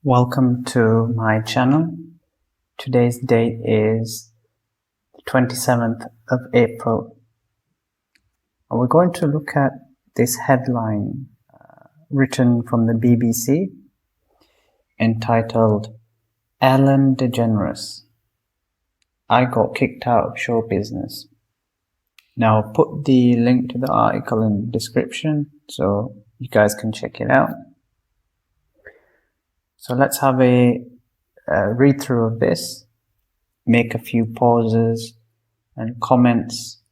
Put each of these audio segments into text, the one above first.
Welcome to my channel. Today's date is the 27th of April. And we're going to look at this headline written from the BBC entitled Ellen DeGeneres, I got kicked out of show business. Now I'll put the link to the article in the description so you guys can check it out. So let's have a read through of this, make a few pauses and comments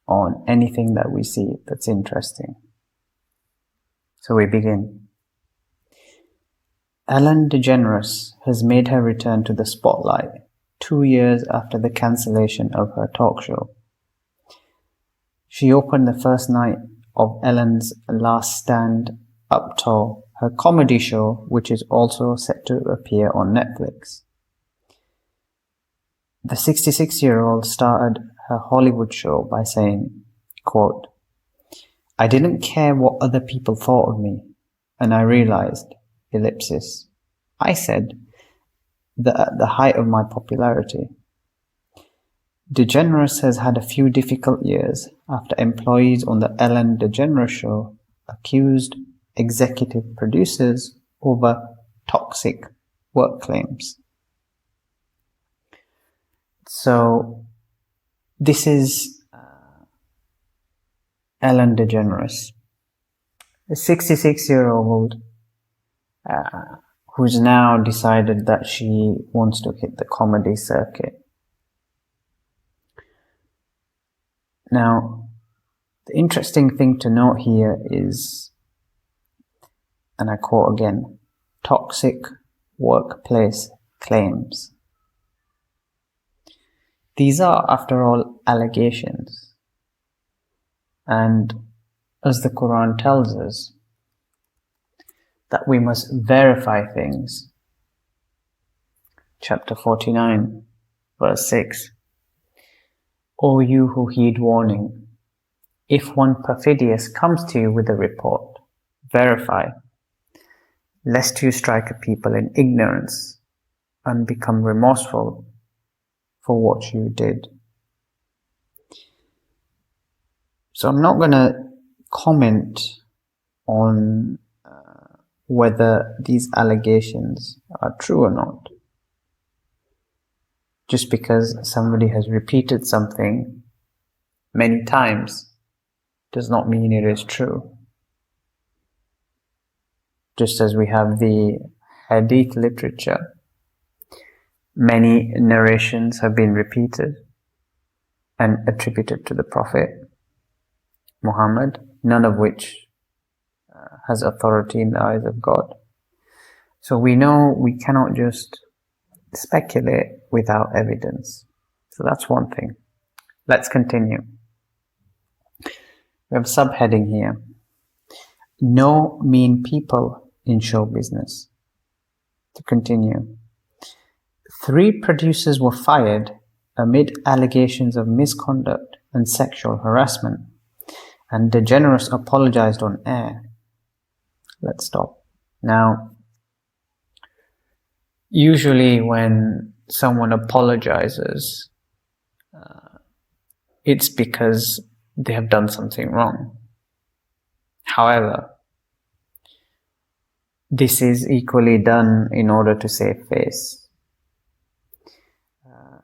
on anything that we see that's interesting. So we begin. Ellen DeGeneres has made her return to the spotlight 2 years after the cancellation of her talk show. She opened the first night of Ellen's Last Stand Up tour, her comedy show, which is also set to appear on Netflix. The 66-year-old started her Hollywood show by saying, quote, I didn't care what other people thought of me, and I realized, ellipsis, I said, that at the height of my popularity. DeGeneres has had a few difficult years after employees on the Ellen DeGeneres show accused executive producers over toxic work claims. So this is Ellen DeGeneres, a 66-year-old who's now decided that she wants to hit the comedy circuit. Now, the interesting thing to note here is, and I quote again, toxic workplace claims. These are, after all, allegations. And as the Qur'an tells us, that we must verify things. Chapter 49, verse 6. O you who heed warning, if one perfidious comes to you with a report, verify, lest you strike a people in ignorance and become remorseful for what you did. So I'm not going to comment on whether these allegations are true or not. Just because somebody has repeated something many times does not mean it is true. Just as we have the hadith literature, many narrations have been repeated and attributed to the Prophet Muhammad, none of which has authority in the eyes of God. So we know we cannot just speculate without evidence. So that's one thing. Let's continue. We have a subheading here. No mean people in show business. To continue. 3 producers were fired amid allegations of misconduct and sexual harassment, and DeGeneres apologized on air. Let's stop. Now, usually when someone apologizes, it's because they have done something wrong. However, this is equally done in order to save face,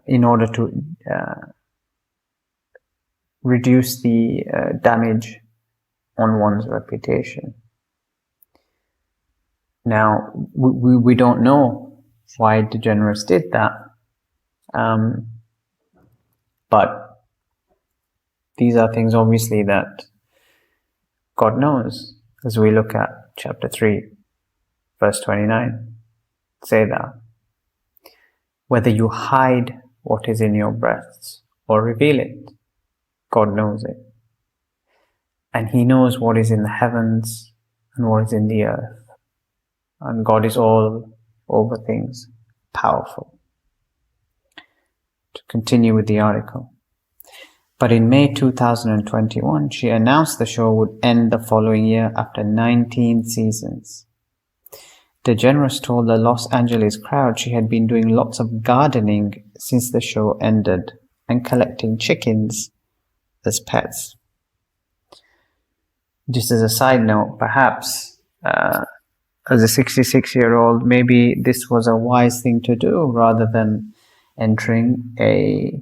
in order to reduce the damage on one's reputation. Now, we don't know why DeGeneres did that, but these are things obviously that God knows, as we look at chapter 3, verse 29. Say that. Whether you hide what is in your breasts or reveal it, God knows it. And He knows what is in the heavens and what is in the earth. And God is all over things, powerful. To continue with the article. But in May 2021, she announced the show would end the following year after 19 seasons. DeGeneres told the Los Angeles crowd she had been doing lots of gardening since the show ended and collecting chickens as pets. Just as a side note, perhaps as a 66-year-old, maybe this was a wise thing to do rather than entering a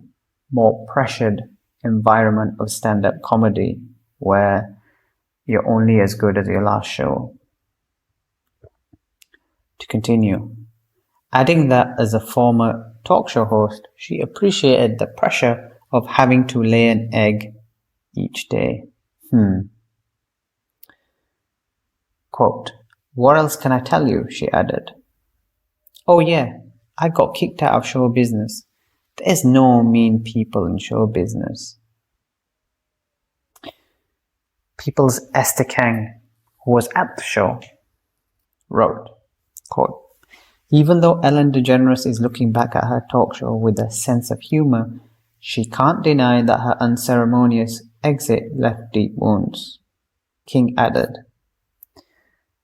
more pressured environment of stand-up comedy where you're only as good as your last show. To continue, adding that as a former talk show host, she appreciated the pressure of having to lay an egg each day. Quote, "What else can I tell you?" she added. "Oh yeah, I got kicked out of show business. There's no mean people in show business." People's Esther Kang, who was at the show, wrote, quote, "Even though Ellen DeGeneres is looking back at her talk show with a sense of humor, she can't deny that her unceremonious exit left deep wounds." King added,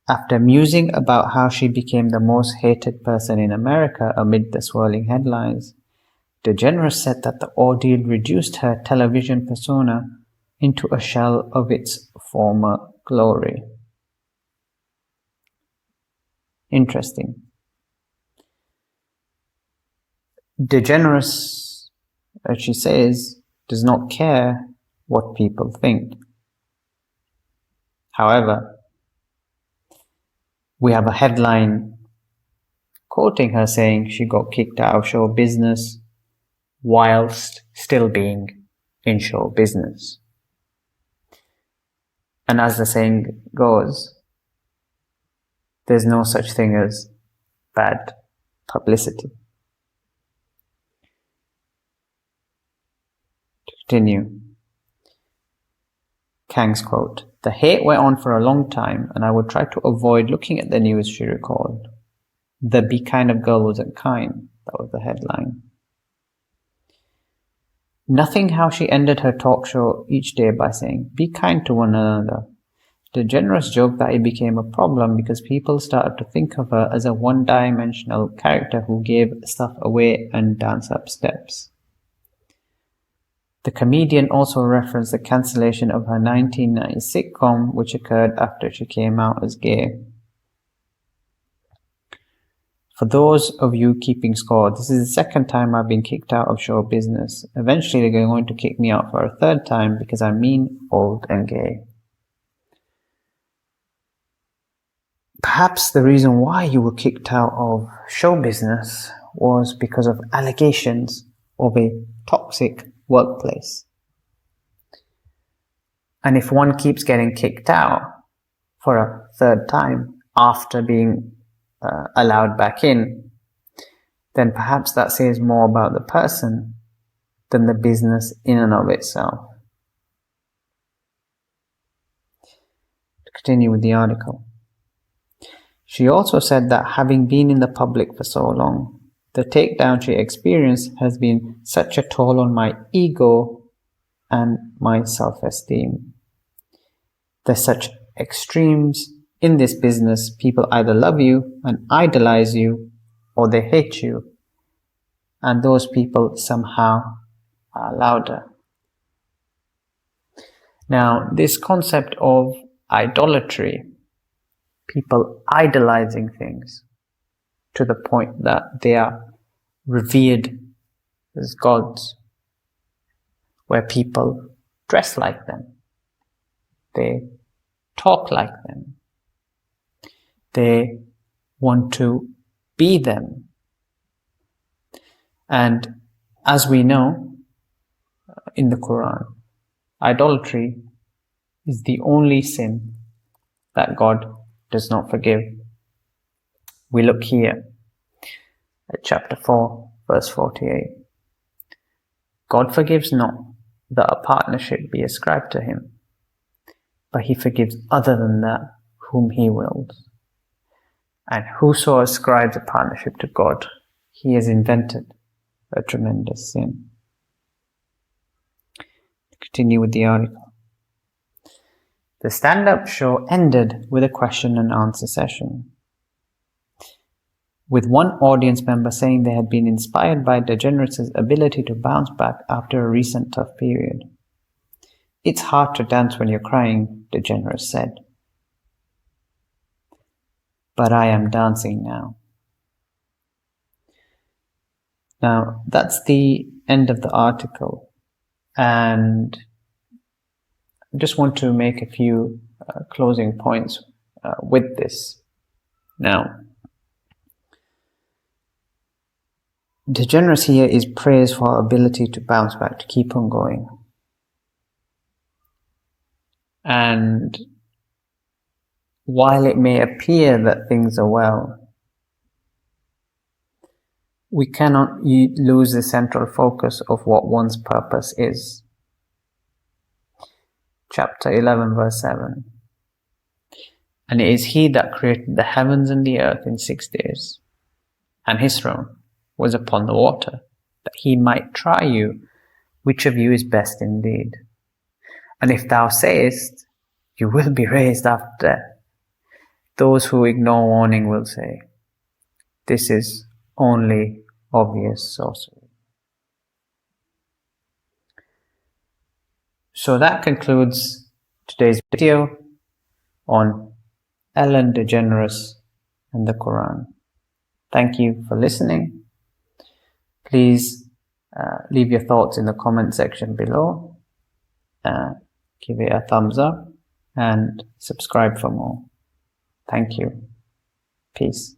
after musing about how she became the most hated person in America amid the swirling headlines, DeGeneres said that the ordeal reduced her television persona into a shell of its former glory. Interesting. DeGeneres, as she says, does not care what people think. However, we have a headline quoting her saying she got kicked out of show business whilst still being in show business. And as the saying goes, there's no such thing as bad publicity. To continue, Kang's quote, "The hate went on for a long time and I would try to avoid looking at the news," she recalled. "The be kind of girl wasn't kind," that was the headline. Nothing how she ended her talk show each day by saying, "Be kind to one another." DeGeneres joked that it became a problem because people started to think of her as a one-dimensional character who gave stuff away and danced up steps. The comedian also referenced the cancellation of her 1990 sitcom, which occurred after she came out as gay. For those of you keeping score, this is the second time I've been kicked out of show business. Eventually they're going to kick me out for a third time because I'm mean, old and gay. Perhaps the reason why you were kicked out of show business was because of allegations of a toxic workplace. And if one keeps getting kicked out for a third time after being allowed back in, then perhaps that says more about the person than the business in and of itself. To continue with the article, she also said that having been in the public for so long, the takedown she experienced has been such a toll on my ego and my self-esteem. There's such extremes in this business. People either love you and idolize you, or they hate you, and those people somehow are louder. Now, this concept of idolatry, people idolizing things to the point that they are revered as gods, where people dress like them, they talk like them, they want to be them. And as we know in the Qur'an, idolatry is the only sin that God does not forgive. We look here at chapter 4, verse 48. God forgives not that a partnership be ascribed to him, but he forgives other than that whom he wills. And whoso ascribes a partnership to God, he has invented a tremendous sin. Continue with the article. The stand-up show ended with a question and answer session. with one audience member saying they had been inspired by DeGeneres' ability to bounce back after a recent tough period. "It's hard to dance when you're crying," DeGeneres said. "But I am dancing now." Now, that's the end of the article, and I just want to make a few closing points with this. Now, DeGeneres here is praised for our ability to bounce back, to keep on going. And while it may appear that things are well, we cannot lose the central focus of what one's purpose is. Chapter 11, verse 7. "And it is he that created the heavens and the earth in 6 days, and his throne was upon the water, that he might try you, which of you is best indeed. And if thou sayest, you will be raised after death, those who ignore warning will say, this is only obvious sorcery." So that concludes today's video on Ellen DeGeneres and the Qur'an. Thank you for listening. Please leave your thoughts in the comment section below. Give it a thumbs up and subscribe for more. Thank you. Peace.